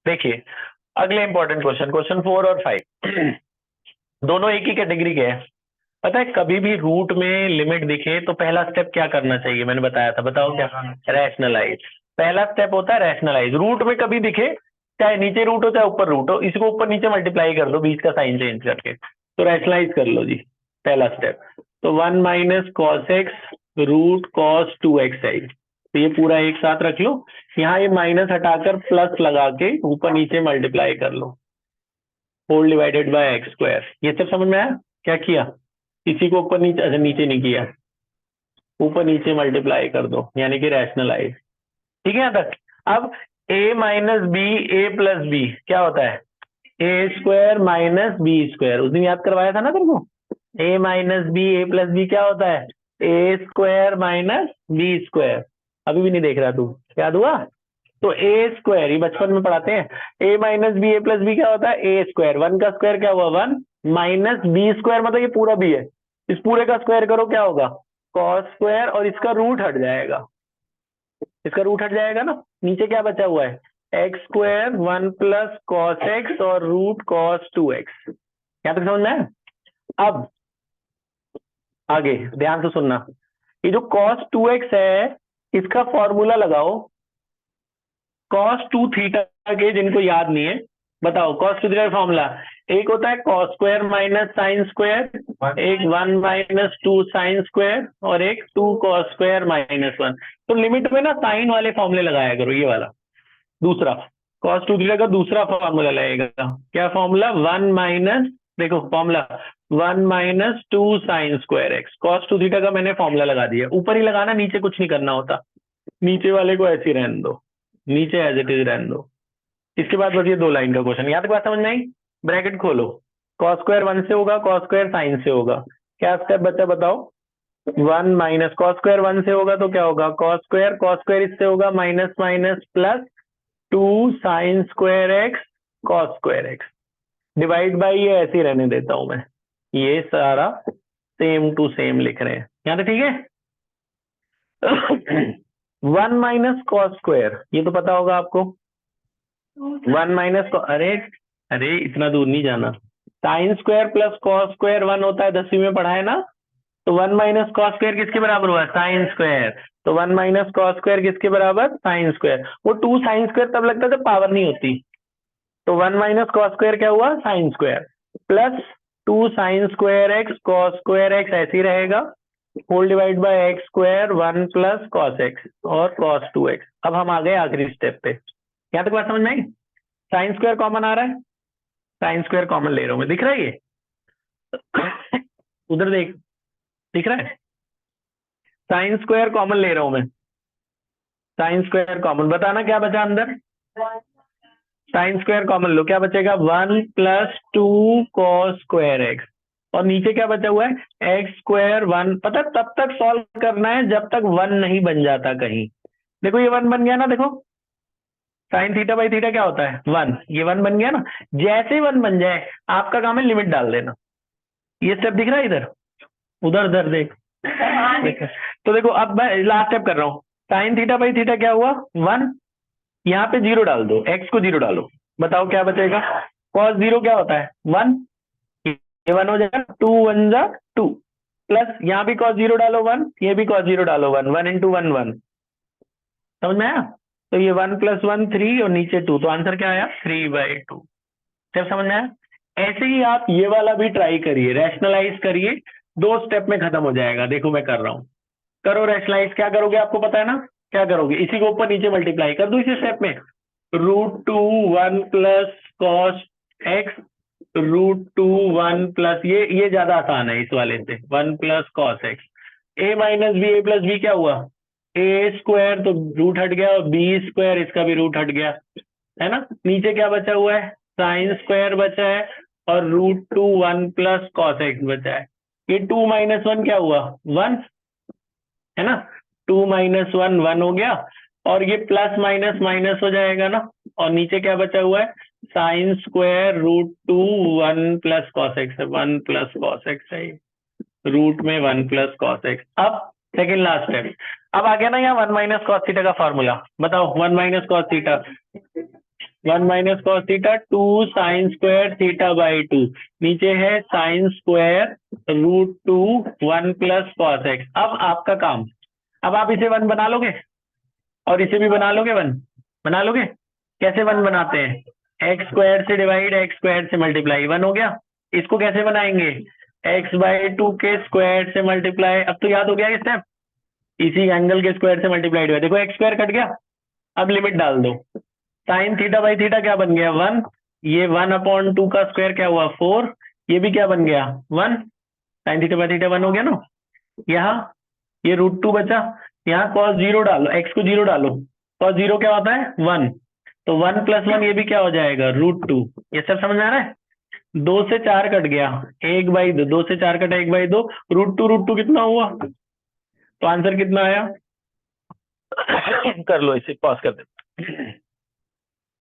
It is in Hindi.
देखिए अगले इंपॉर्टेंट क्वेश्चन, क्वेश्चन 4 और 5 दोनों एक ही कैटेगरी के हैं। पता है कभी भी रूट में लिमिट दिखे तो पहला स्टेप क्या करना चाहिए, मैंने बताया था, बताओ क्या? रैशनलाइज। पहला स्टेप होता है रैशनलाइज। रूट में कभी दिखे, चाहे नीचे रूट हो चाहे ऊपर रूट हो, इसको ऊपर नीचे मल्टीप्लाई कर दो बीच का साइन चेंज करके, तो रैशनलाइज कर लो जी। पहला स्टेप तो 1 - cos x root cos 2x है। तो ये पूरा एक साथ रख लो, यहाँ ये माइनस हटाकर प्लस लगा के ऊपर नीचे मल्टीप्लाई कर लो, whole divided by x square. ये सब समझ में आया? क्या किया? इसी को ऊपर नीचे, अच्छा नीचे नहीं किया, ऊपर नीचे मल्टीप्लाई कर दो यानी कि रैशनलाइज। ठीक है यहाँ तक? अब a - b a+b क्या होता है? ए स्क्वायर माइनस बी स्क्वायर। उस दिन याद करवाया था ना तेरे को, a - b a+b क्या होता है? ए स्क्वायर माइनस बी स्क्वायर। अभी भी नहीं देख रहा तू, याद हुआ? तो ए स्क्वायर, ये बचपन में पढ़ाते हैं, a - b a+b क्या होता है? ए स्क्वायर, वन का स्क्वायर क्या हुआ? 1 माइनस बी स्क्वायर, मतलब ये पूरा बी है, इस पूरे का स्क्वायर करो क्या होगा? कॉस स्क्वायर, और इसका रूट हट जाएगा, इसका रूट हट जाएगा ना, नीचे क्या बचा हुआ है? एक्स स्क्वायर 1 + cos x और रूट कॉस 2x। क्या तक समझ में है? अब आगे ध्यान से सुनना, ये जो cos 2x है इसका फॉर्मूला लगाओ cos 2 थीटा के, जिनको याद नहीं है बताओ। cos 2 थीटा का फॉर्मूला एक होता है cos square minus sine square, एक 1 - 2 साइन स्क्वायर, और एक 2 cos स्क्वायर -1। तो लिमिट में ना साइन वाले फॉर्मूले लगाया करो, ये वाला दूसरा cos 2 थीटा का दूसरा फॉर्मूला लगेगा। क्या फॉर्मूला? 1 माइनस, देखो formula 1 - 2 sine square x. cos 2 theta का मैंने फॉर्मूला लगा दिया, ऊपर ही लगाना, नीचे कुछ नहीं करना होता, नीचे वाले को ऐसे ही रहने दो, नीचे एज इट इज रहने दो। इसके बाद बस ये 2 लाइन का क्वेश्चन, यहाँ तक बात समझ में आई? ब्रैकेट खोलो, cos स्क्वायर 1 से होगा, cos स्क्वायर साइन से होगा, क्या स्टेप बचा बताओ? 1 माइनस cos स्क्वायर 1 से होगा तो क्या होगा? cos स्क्वायर इससे होगा minus minus plus 2 sine square x cos square x, divide by ये ऐसे ही रहने देता हूं मैं, ये सारा सेम टू सेम लिख रहे हैं, यहाँ तक ठीक है? 1 - cos स्क्वायर, ये तो पता होगा आपको, 1 - अरे अरे इतना दूर नहीं जाना, sign square plus cos square 1 होता है, 10वीं में पढ़ा है ना? तो 1 - cos स्क्वायर किसके बराबर हुआ? Sine square. तो 1 - cos स्क्वायर किसके बराबर? Sine square. वो 2 साइन स्क्वायर तब लगता है जब पावर नहीं होती, तो 1 - cos स्क्वायर क्या हुआ? Sine square, plus 2 sine square x cos square x ऐसे ही रहेगा, whole divide by x square 1 + cos x और cos 2x। अब हम आ गए आखिरी स्टेप पे, यहाँ तक बात समझ में आई? साइन स्क्वायर कॉमन आ रहा है, साइन स्क्वायर कॉमन ले रहा हूं मैं, दिख रहा है ये? उधर देख, दिख रहा है? साइन स्क्वायर कॉमन ले रहा हूं मैं, साइन स्क्वायर कॉमन, बताना क्या बचा अंदर? साइन स्क्वायर कॉमन लो, क्या बचेगा? 1 + 2 cos स्क्वायर एक्स, और नीचे क्या बचा हुआ है? X square 1। पता है तब तक सॉल्व करना है जब तक 1 नहीं बन जाता कहीं। देखो ये 1 बन गया ना, देखो साइन थीटा बाई थीटा क्या होता है? 1, ये 1 बन गया ना। जैसे ही 1 बन जाए आपका काम है लिमिट डाल देना। ये स्टेप दिख रहा है इधर? उधर उधर देख, देख। तो देखो अब मैं लास्ट स्टेप कर रहा हूँ, साइन थीटा बाई थीटा क्या हुआ? 1, यहाँ पे 0 डाल दो, एक्स को 0 डालो, बताओ क्या बचेगा? कॉस 0 क्या होता है? 1, ये 1 हो जाएगा, 2 × 1 = 2, प्लस यहाँ भी cos 0 डालो 1, ये भी cos 0 डालो 1, 1 × 1 1। समझ में आया? तो ये 1 + 1 3 और नीचे 2, तो आंसर क्या आया? 3/2। स्टेप समझ में आया? ऐसे ही आप ये वाला भी ट्राई करिए, रैशनलाइज करिए, 2 स्टेप में खत्म हो जाएगा। देखो मैं कर रहा हूँ, करो रैशनलाइज। क्या करोगे आपको पता है ना? क्या करोगे? इसी को ऊपर नीचे मल्टीप्लाई कर दो इसी स्टेप में, √2 1 + cos x √2 1 + ये ज्यादा आसान है इस वाले से, 1 + cos x। a - b a+b क्या हुआ? a स्क्वायर, तो रूट हट गया, और b स्क्वायर इसका भी रूट हट गया, है ना? नीचे क्या बचा हुआ है? साइन स्क्वायर बचा है, और √2 1 + cos x बचा है। ये 2 - 1 क्या हुआ? 1, है ना? 2 - 1 1 हो गया, और ये प्लस माइनस माइनस हो जाएगा ना, और नीचे क्या बचा हुआ है? Sine square √2 1 + cos x, 1 + cos x है, रूट में 1 + cos x। अब सेकेंड लास्ट स्टेप, अब आ गया ना यहाँ 1 - cos थीटा का फॉर्मूला, बताओ 1 - cos theta 1 minus cos theta 2 sine square theta by 2, नीचे है sine square root 2 1 plus cos x. अब आपका काम, अब आप इसे 1 बना लोगे और इसे भी बना लोगे 1, बना लोगे। कैसे 1 बनाते हैं? एक्स स्क्वायर से डिवाइड एक्स स्क्वायर से मल्टीप्लाई, 1 हो गया। इसको कैसे बनाएंगे? एक्स बाई 2 के स्क्वायर से मल्टीप्लाई। अब तो याद हो गया स्टेप, इसी एंगल के स्क्वायर से मल्टीप्लाइड हुआ, देखो एक्स स्क्वायर कट गया। अब लिमिट डाल दो, साइन थीटा बाई थीटा क्या बन गया 1, ये 1/2 का स्क्वायर क्या हुआ 4, ये भी क्या बन गया 1, साइन थीटा बाई थीटा 1 हो गया ना। यहाँ ये रूट 2 बचा, यहाँ कॉस 0 डालो, एक्स को 0 डालो, कॉस 0 क्या होता है 1, तो 1 प्लस 1 ये भी क्या हो जाएगा रूट 2। ये सब समझ में आ रहा है? 2 से 4 कट गया 1/2, 2 से 4 कटा 1/2, रूट टू कितना हुआ, तो आंसर कितना आया? कर लो, इसे पॉज कर दे।